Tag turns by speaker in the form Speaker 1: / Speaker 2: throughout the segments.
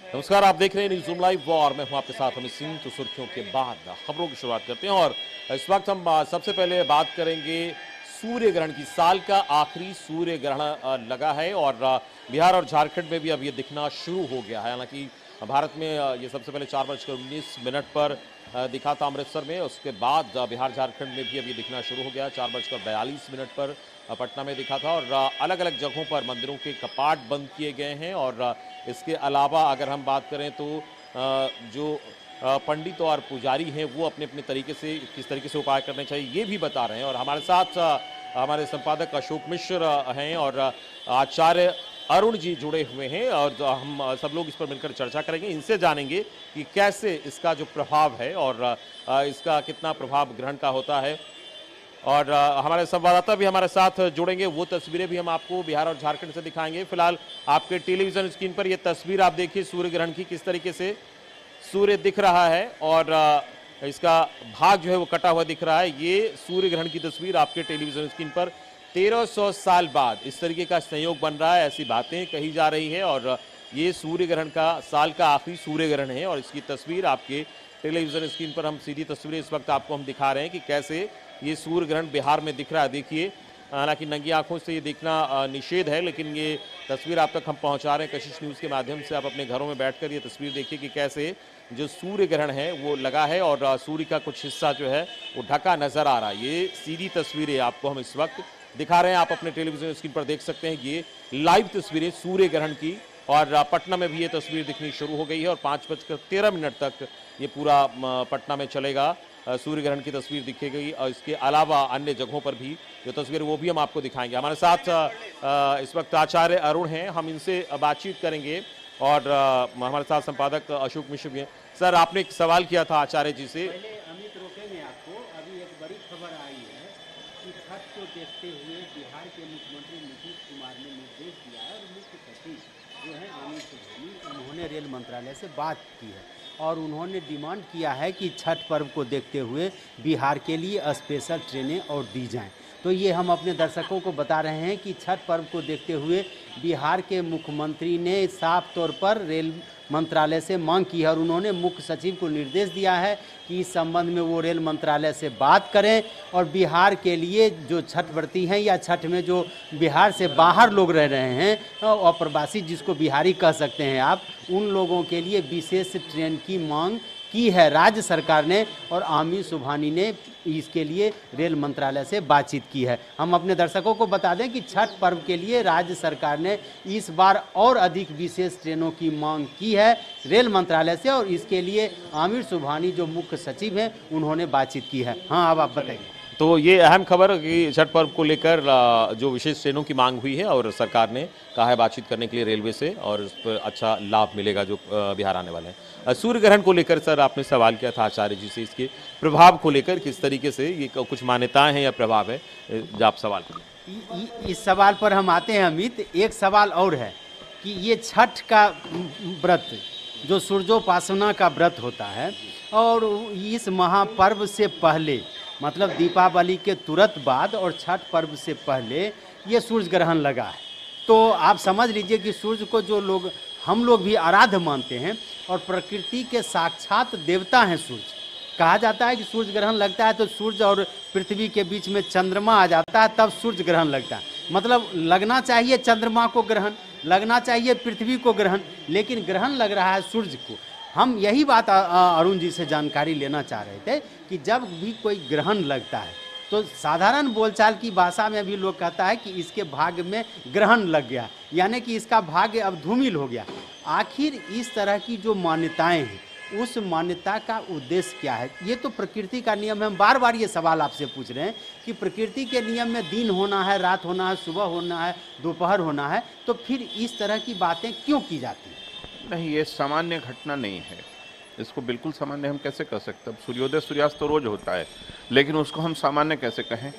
Speaker 1: नमस्कार, आप देख रहे हैं न्यूज़ ज़ूम लाइव और मैं हूं आपके साथ अमित सिंह। तो सुर्खियों के बाद खबरों की शुरुआत करते हैं और इस वक्त हम सबसे पहले बात करेंगे सूर्य ग्रहण की। साल का आखिरी सूर्य ग्रहण लगा है और बिहार और झारखंड में भी अब ये दिखना शुरू हो गया है। हालांकि भारत में ये सबसे पहले 4:19 पर दिखा था अमृतसर में। उसके बाद बिहार झारखंड में भी अब ये दिखना शुरू हो गया। 4:42 पर पटना में दिखा था और अलग अलग जगहों पर मंदिरों के कपाट बंद किए गए हैं। और इसके अलावा अगर हम बात करें तो जो पंडित और पुजारी हैं वो अपने अपने तरीके से किस तरीके से उपाय करने चाहिए ये भी बता रहे हैं। और हमारे साथ हमारे संपादक अशोक मिश्र हैं और आचार्य अरुण जी जुड़े हुए हैं और हम सब लोग इस पर मिलकर चर्चा करेंगे। इनसे जानेंगे कि कैसे इसका जो प्रभाव है और इसका कितना प्रभाव ग्रहण का होता है। और हमारे संवाददाता भी हमारे साथ जुड़ेंगे, वो तस्वीरें भी हम आपको बिहार और झारखंड से दिखाएंगे। फिलहाल आपके टेलीविजन स्क्रीन पर ये तस्वीर आप देखिए सूर्य ग्रहण की, किस तरीके से सूर्य दिख रहा है और इसका भाग जो है वो कटा हुआ दिख रहा है। ये सूर्य ग्रहण की तस्वीर आपके टेलीविजन स्क्रीन पर 1300 साल बाद इस तरीके का संयोग बन रहा है, ऐसी बातें कही जा रही है। और ये सूर्य ग्रहण का साल का आखिरी सूर्य ग्रहण है और इसकी तस्वीर आपके टेलीविजन स्क्रीन पर हम सीधी तस्वीरें इस वक्त आपको हम दिखा रहे हैं कि कैसे ये सूर्य ग्रहण बिहार में दिख रहा है। देखिए, हालांकि नंगी आंखों से ये देखना निषेध है, लेकिन ये तस्वीर आप तक हम पहुंचा रहे हैं कशिश न्यूज़ के माध्यम से। आप अपने घरों में बैठकर ये तस्वीर देखिए कि कैसे जो सूर्य ग्रहण है वो लगा है और सूर्य का कुछ हिस्सा जो है वो ढका नजर आ रहा है। ये सीधी तस्वीरें आपको हम इस वक्त दिखा रहे हैं, आप अपने टेलीविजन स्क्रीन पर देख सकते हैं। ये लाइव तस्वीरें सूर्य ग्रहण की और पटना में भी ये तस्वीर दिखनी शुरू हो गई है और 5:13 तक ये पूरा पटना में चलेगा। सूर्य ग्रहण की तस्वीर दिखेगी और इसके अलावा अन्य जगहों पर भी जो तस्वीर वो भी हम आपको दिखाएंगे। हमारे साथ इस वक्त आचार्य अरुण हैं, हम इनसे बातचीत करेंगे और हमारे साथ संपादक अशोक मिश्र भी हैं। सर, आपने एक सवाल किया था आचार्य जी से।
Speaker 2: पहले अमित रोकेंगे आपको। अभी एक बड़ी खबर आई है कि छठ को देखते हुए बिहार के मुख्यमंत्री नीतीश कुमार ने निर्देश दिया है और मुख्य सचिव जो है आमिर सुबहानी, उन्होंने रेल मंत्रालय से बात की है और उन्होंने डिमांड किया है कि छठ पर्व को देखते हुए बिहार के लिए स्पेशल ट्रेनें और दी जाएं। तो ये हम अपने दर्शकों को बता रहे हैं कि छठ पर्व को देखते हुए बिहार के मुख्यमंत्री ने साफ तौर पर रेल मंत्रालय से मांग की है और उन्होंने मुख्य सचिव को निर्देश दिया है कि इस संबंध में वो रेल मंत्रालय से बात करें और बिहार के लिए जो छठ व्रती हैं या छठ में जो बिहार से बाहर लोग रह रहे हैं अप्रवासी जिसको बिहारी कह सकते हैं आप, उन लोगों के लिए विशेष ट्रेन की मांग की है राज्य सरकार ने और आमिर सुबहानी ने इसके लिए रेल मंत्रालय से बातचीत की है। हम अपने दर्शकों को बता दें कि छठ पर्व के लिए राज्य सरकार ने इस बार और अधिक विशेष ट्रेनों की मांग की है रेल मंत्रालय से और इसके लिए आमिर सुबहानी जो मुख्य सचिव हैं उन्होंने बातचीत की है। हाँ, अब आप बताइए।
Speaker 1: तो ये अहम खबर कि छठ पर्व को लेकर जो विशेष ट्रेनों की मांग हुई है और सरकार ने कहा है बातचीत करने के लिए रेलवे से और उस पर अच्छा लाभ मिलेगा जो बिहार आने वाले हैं। सूर्य ग्रहण को लेकर सर आपने सवाल किया था आचार्य जी से, इसके प्रभाव को लेकर किस तरीके से ये कुछ मान्यताएं हैं या प्रभाव है, जो आप सवाल करें।
Speaker 2: इस सवाल पर हम आते हैं अमित। एक सवाल और है कि ये छठ का व्रत जो सूर्योपासना का व्रत होता है और इस महापर्व से पहले मतलब दीपावली के तुरंत बाद और छठ पर्व से पहले ये सूर्य ग्रहण लगा है। तो आप समझ लीजिए कि सूर्य को जो लोग हम लोग भी आराध्य मानते हैं और प्रकृति के साक्षात देवता हैं सूर्य। कहा जाता है कि सूर्य ग्रहण लगता है तो सूर्य और पृथ्वी के बीच में चंद्रमा आ जाता है, तब सूर्य ग्रहण लगता है। मतलब लगना चाहिए चंद्रमा को ग्रहण, लगना चाहिए पृथ्वी को ग्रहण, लेकिन ग्रहण लग रहा है सूर्य को। हम यही बात अरुण जी से जानकारी लेना चाह रहे थे कि जब भी कोई ग्रहण लगता है तो साधारण बोलचाल की भाषा में भी लोग कहता है कि इसके भाग्य में ग्रहण लग गया, यानी कि इसका भाग्य अब धूमिल हो गया। आखिर इस तरह की जो मान्यताएं हैं उस मान्यता का उद्देश्य क्या है? ये तो प्रकृति का नियम है। हम बार बार ये सवाल आपसे पूछ रहे हैं कि प्रकृति के नियम में दिन होना है, रात होना है, सुबह होना है, दोपहर होना है, तो फिर इस तरह की बातें क्यों की जाती हैं?
Speaker 3: नहीं, ये सामान्य घटना नहीं है। इसको बिल्कुल सामान्य हम कैसे कह सकते हैं? अब सूर्योदय सूर्यास्त तो रोज होता है, लेकिन उसको हम सामान्य कैसे कहें?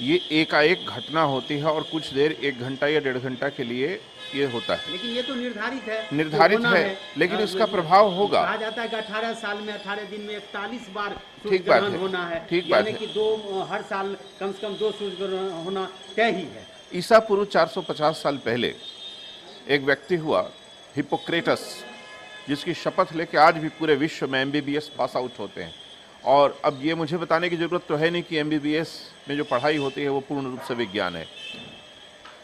Speaker 3: ये एकाएक घटना होती है और कुछ देर 1 घंटा या 1.5 घंटा के लिए ये होता है।
Speaker 2: लेकिन ये तो निर्धारित है,
Speaker 3: निर्धारित
Speaker 2: तो
Speaker 3: है, लेकिन इसका प्रभाव होगा।
Speaker 2: कहा जाता है कि 18 साल में 18 दिन में 41 बार सूर्य
Speaker 3: ठीक बात
Speaker 2: ग्रहण
Speaker 3: है,
Speaker 2: होना है,
Speaker 3: ठीक बात है।
Speaker 2: यानी कि हर साल कम से कम 2 सूर्य ग्रहण होना तय ही है।
Speaker 3: ईसा पूर्व 450 साल पहले एक व्यक्ति हुआ हिप्पोक्रेटस, जिसकी शपथ लेके आज भी पूरे विश्व में MBBS पास आउट होते हैं। और अब ये मुझे बताने की जरूरत तो है नहीं कि MBBS में जो पढ़ाई होती है वो पूर्ण रूप से विज्ञान है।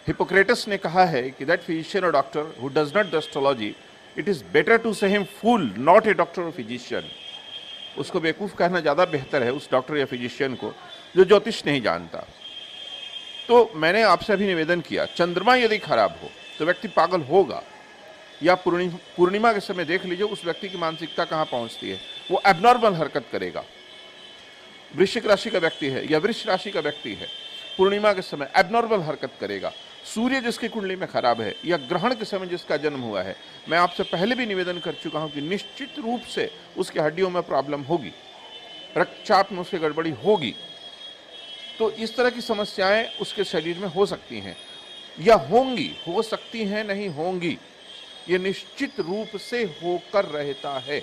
Speaker 3: हिपोक्रेटस ने कहा है कि दैट फिजिशियन और doctor who does not the astrology, it is better to say him fool not a doctor और फिजिशियन। उसको बेवकूफ़ कहना ज़्यादा बेहतर है उस डॉक्टर या फिजिशियन को जो ज्योतिष नहीं जानता। तो मैंने आपसे अभी निवेदन किया, चंद्रमा यदि खराब हो तो व्यक्ति पागल होगा, या पूर्णिमा के समय देख लीजिए उस व्यक्ति की मानसिकता कहाँ पहुँचती है, वो एबनॉर्मल हरकत करेगा। वृश्चिक राशि का व्यक्ति है या वृष राशि का व्यक्ति है, पूर्णिमा के समय एबनॉर्मल हरकत करेगा। सूर्य जिसकी कुंडली में खराब है या ग्रहण के समय जिसका जन्म हुआ है, मैं आपसे पहले भी निवेदन कर चुका हूं कि निश्चित रूप से उसके हड्डियों में प्रॉब्लम होगी, रक्तचाप में उसकी गड़बड़ी होगी। तो इस तरह की समस्याएं उसके शरीर में हो सकती हैं या होंगी, हो सकती हैं नहीं होंगी, ये निश्चित रूप से होकर रहता है।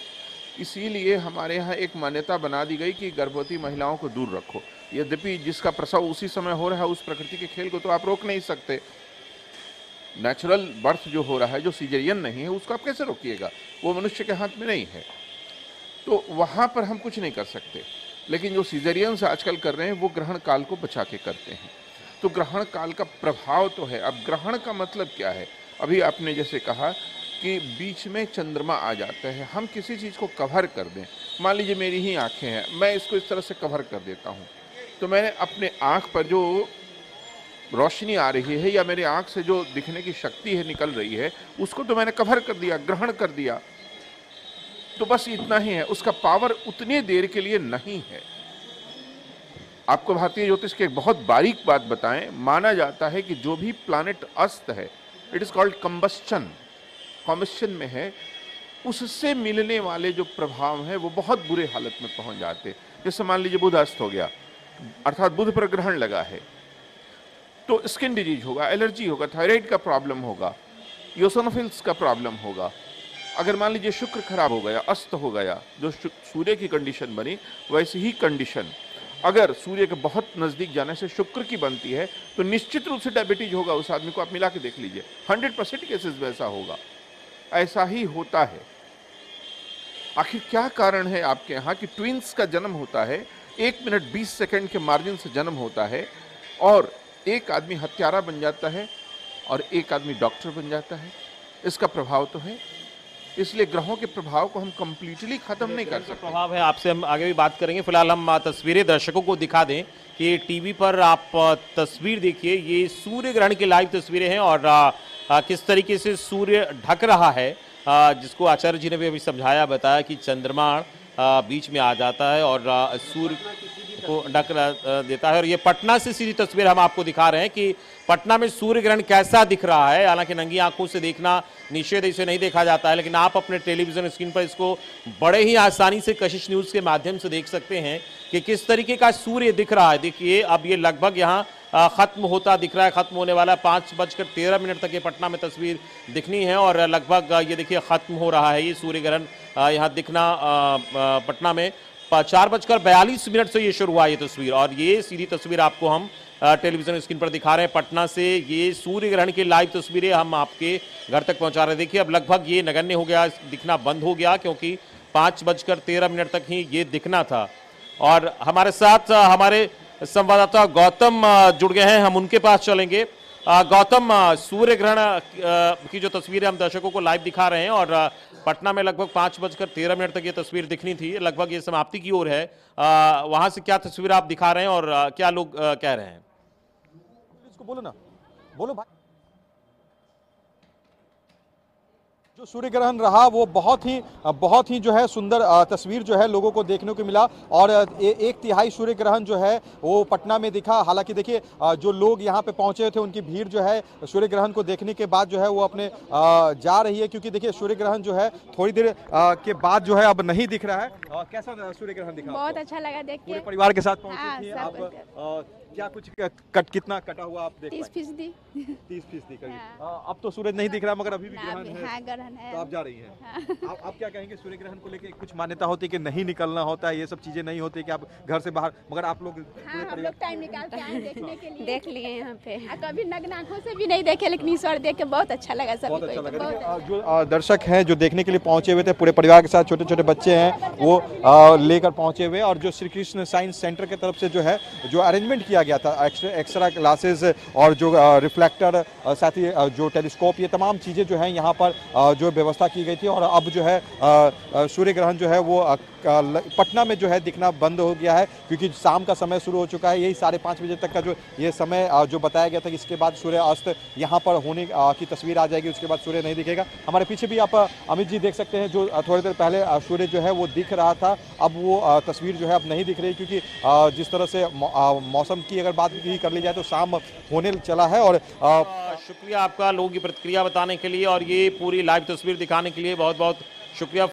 Speaker 3: इसीलिए हमारे यहाँ एक मान्यता बना दी गई कि गर्भवती महिलाओं को दूर रखो। यद्यपि जिसका प्रसव उसी समय हो रहा है, उस प्रकृति के खेल को तो आप रोक नहीं सकते। नेचुरल बर्थ जो हो रहा है, जो सीजरियन नहीं है, उसको आप कैसे रोकिएगा? वो मनुष्य के हाथ में नहीं है, तो वहाँ पर हम कुछ नहीं कर सकते। लेकिन जो सीजरियंस आजकल कर रहे हैं वो ग्रहण काल को बचा के करते हैं। तो ग्रहण काल का प्रभाव तो है। अब ग्रहण का मतलब क्या है? अभी आपने जैसे कहा कि बीच में चंद्रमा आ जाता है, हम किसी चीज़ को कवर कर दें। मान लीजिए मेरी ही आंखें हैं, मैं इसको इस तरह से कवर कर देता हूँ, तो मैंने अपने आँख पर जो रोशनी आ रही है या मेरी आँख से जो दिखने की शक्ति है निकल रही है, उसको तो मैंने कवर कर दिया, ग्रहण कर दिया। तो बस इतना ही है, उसका पावर उतनी देर के लिए नहीं है। आपको भारतीय ज्योतिष की एक बहुत बारीक बात बताएं, माना जाता है कि जो भी प्लैनेट अस्त है, इट इज कॉल्ड कंबस्चन, कॉम्बस्चन में है, उससे मिलने वाले जो प्रभाव है वो बहुत बुरे हालत में पहुंच जाते हैं। जैसे मान लीजिए बुध अस्त हो गया, अर्थात बुध पर ग्रहण लगा है, तो स्किन डिजीज होगा, एलर्जी होगा, थायराइड का प्रॉब्लम होगा, यूसोनोफिल्स का प्रॉब्लम होगा। अगर मान लीजिए शुक्र खराब हो गया, अस्त हो गया, जो सूर्य की कंडीशन बनी वैसी ही कंडीशन अगर सूर्य के बहुत नजदीक जाने से शुक्र की बनती है, तो निश्चित रूप से डायबिटीज होगा उस आदमी को। आप मिला के देख लीजिए, 100% केसेस वैसा होगा, ऐसा ही होता है। आखिर क्या कारण है आपके यहाँ कि ट्विंस का जन्म होता है, 1 मिनट 20 सेकंड के मार्जिन से जन्म होता है, और एक आदमी हत्यारा बन जाता है और एक आदमी डॉक्टर बन जाता है? इसका प्रभाव तो है। इसलिए ग्रहों के प्रभाव को हम कंप्लीटली खत्म नहीं कर सकते।
Speaker 1: प्रभाव है, आपसे हम आगे भी बात करेंगे। फिलहाल हम तस्वीरें दर्शकों को दिखा दें कि टीवी पर आप तस्वीर देखिए, ये सूर्य ग्रहण की लाइव तस्वीरें हैं और किस तरीके से सूर्य ढक रहा है, जिसको आचार्य जी ने भी अभी समझाया, बताया कि चंद्रमा बीच में आ जाता है और सूर्य को ढक देता है। और ये पटना से सीधी तस्वीर हम आपको दिखा रहे हैं कि पटना में सूर्य ग्रहण कैसा दिख रहा है। हालांकि नंगी आंखों से देखना निषेध, इसे नहीं देखा जाता है, लेकिन आप अपने टेलीविजन स्क्रीन पर इसको बड़े ही आसानी से कशिश न्यूज के माध्यम से देख सकते हैं कि किस तरीके का सूर्य दिख रहा है। देखिए अब ये लगभग यहाँ खत्म होता दिख रहा है, खत्म होने वाला है। 5:13 तक ये पटना में तस्वीर दिखनी है और लगभग ये देखिए खत्म हो रहा है ये सूर्य ग्रहण यहाँ दिखना पटना में। 4:42 से ये शुरू हुआ ये तस्वीर, और ये सीधी तस्वीर आपको हम टेलीविजन स्क्रीन पर दिखा रहे हैं पटना से। ये सूर्य ग्रहण की लाइव तस्वीरें हम आपके घर तक पहुंचा रहे हैं। देखिए अब लगभग ये नगण्य हो गया, दिखना बंद हो गया, क्योंकि 5:13 तक ही ये दिखना था। और हमारे साथ हमारे संवाददाता गौतम जुड़ गए हैं, हम उनके पास चलेंगे। गौतम, सूर्य ग्रहण की जो तस्वीरें हम दर्शकों को लाइव दिखा रहे हैं और पटना में लगभग 5:13 तक ये तस्वीर दिखनी थी, लगभग ये समाप्ति की ओर है। वहां से क्या तस्वीर आप दिखा रहे हैं और क्या लोग कह रहे हैं?
Speaker 4: इसको बोलो ना, बोलो भाई। जो सूर्य ग्रहण रहा वो बहुत ही जो है सुंदर तस्वीर जो है लोगों को देखने को मिला, और 1/3 सूर्य ग्रहण जो है वो पटना में दिखा। हालांकि देखिए जो लोग यहाँ पे पहुंचे थे उनकी भीड़ जो है सूर्य ग्रहण को देखने के बाद जो है वो अपने जा रही है, क्योंकि देखिए सूर्य ग्रहण जो है थोड़ी देर के बाद जो है अब नहीं दिख रहा है। कैसा सूर्य ग्रहण दिखा?
Speaker 5: बहुत अच्छा लगा देख के।
Speaker 4: पूरे परिवार के साथ पहुंचे
Speaker 5: हाँ,
Speaker 4: थे
Speaker 5: सब
Speaker 4: आप? क्या कुछ कट कितना कटा हुआ आप देख
Speaker 5: 30%।
Speaker 4: 30% करीब।
Speaker 5: हाँ।
Speaker 4: अब तो सूरज नहीं दिख रहा मगर अभी भी
Speaker 5: ना,
Speaker 4: ग्रहण
Speaker 5: अभी
Speaker 4: है।
Speaker 5: हाँ ग्रहण है।
Speaker 4: तो आप जा रही हैं। आप क्या कहेंगे सूर्य ग्रहण को लेके? कुछ मान्यता होती है कि नहीं निकलना होता है, ये सब चीजें नहीं होती कि आप घर से बाहर, मगर आप लोग
Speaker 5: हाँ, हम लोग टाइम निकाल के आए देखने के लिए।
Speaker 6: देख लिए यहाँ पे।
Speaker 5: कभी नग्न आँखों से भी नहीं देखे, लेकिन इस बार देख के बहुत अच्छा लगा सभी
Speaker 4: बहुत
Speaker 5: को।
Speaker 4: अच्छा लगा।
Speaker 5: बहुत
Speaker 4: देखिए, जो दर्शक हैं जो देखने के लिए पहुंचे हुए थे, पूरे परिवार के साथ, छोटे छोटे बच्चे हैं वो लेकर पहुंचे हुए, और जो श्री कृष्ण साइंस सेंटर की तरफ से जो है जो अरेंजमेंट किया गया था, एक्स्ट्रा क्लासेस और जो रिफ्लेक्टर, साथ ही जो टेलीस्कोप, ये तमाम चीज़ें जो हैं यहाँ पर जो व्यवस्था की गई थी। और अब जो है सूर्य ग्रहण जो है वो पटना में जो है दिखना बंद हो गया है, क्योंकि शाम का समय शुरू हो चुका है। यही 5:30 बजे तक का जो ये समय जो बताया गया था कि इसके बाद सूर्य अस्त यहाँ पर होने की तस्वीर आ जाएगी, उसके बाद सूर्य नहीं दिखेगा। हमारे पीछे भी आप अमित जी देख सकते हैं, जो थोड़ी देर पहले सूर्य जो है वो दिख रहा था, अब वो तस्वीर जो है अब नहीं दिख रही, क्योंकि जिस तरह से मौसम की अगर बात भी कर ली जाए तो शाम होने चला है। और
Speaker 1: शुक्रिया आपका लोगों की प्रतिक्रिया बताने के लिए और ये पूरी लाइव तस्वीर दिखाने के लिए, बहुत बहुत शुक्रिया।